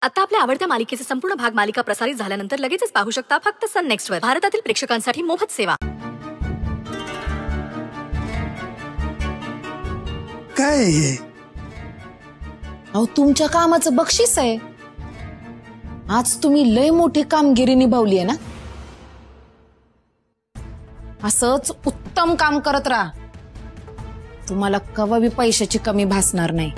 आता आपल्या आवडत्या मालिकेचे संपूर्ण भाग मालिका प्रसारित झाल्यानंतर लगेचच पाहू शकता फक्त सन नेक्स्ट वर. भारतातील प्रेक्षकांसाठी मोफत सेवा. काय हे? अहो तुमच्या कामाचं बक्षीस आहे. आज तुम्ही लय मोठी कामगिरी निभावली आहे ना. असंच उत्तम काम करत राहा. तुम्हाला कवा बी पैशाची कमी भासणार नाही.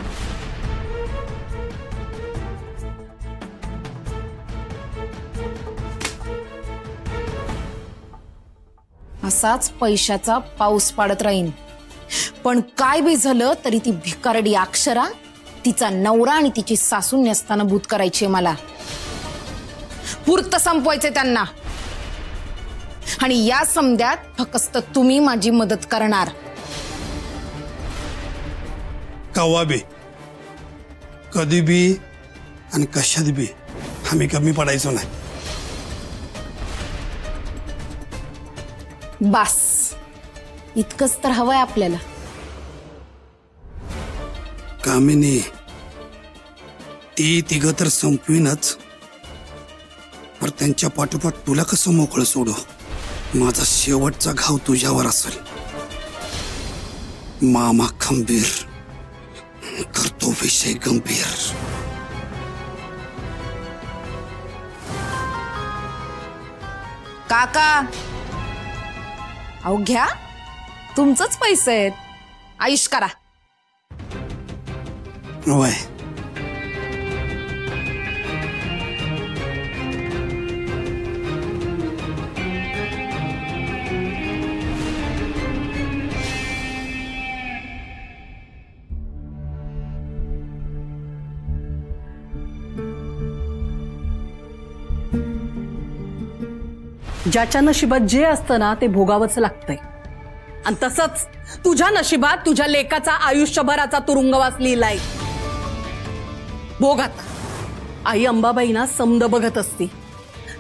असाच पैशाचा पाऊस पाडत राहीन. पण काय बी झालं तरी ती भिकारडी अक्षरा, तिचा नवरा आणि तिची सासू नसताना भूत करायची मला. पुरतं संपवायचे त्यांना. आणि या समध्यात फक्त तुम्ही माझी मदत करणार. कवा बी, कधी बी आणि कशात बी आम्ही कमी पडायचो नाही. बास, इतकंच तर हवंय आपल्याला. कामिनी, ती तिघ तर संपवीनच, पर त्यांच्या पाठोपाठ तुला कसं मोकळं सोडू? माझा शेवटचा घाव तुझ्यावर असेल. मामा खंबीर करतो विषय गंभीर. काका, अहो घ्या, तुमचंच पैसे आहेत. आयुष करा. वय ज्याच्या नशिबात जे असतं ना ते भोगावंच लागतंय. आणि तसंच तुझ्या नशिबात तुझ्या लेकाचा आयुष्यभराचा तुरुंगवास लिहिलाय. भोगात आई अंबाबाई ना समद बघत असती.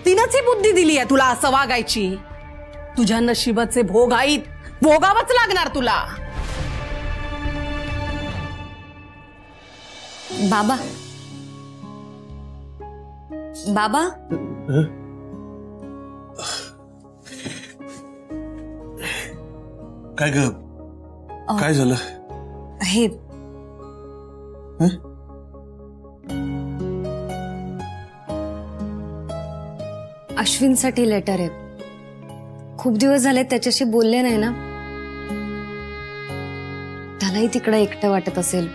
तिनंच ही बुद्धी दिली आहे तुला असं वागायची. तुझ्या नशिबाचे भोग आहेत, भोगावंच लागणार तुला. बाबा, बाबा, काय ग? काय झालं? हे अश्विनसाठी लेटर आहे. खूप दिवस झाले त्याच्याशी बोलले नाही ना. त्यालाही तिकडे एकटं वाटत असेल.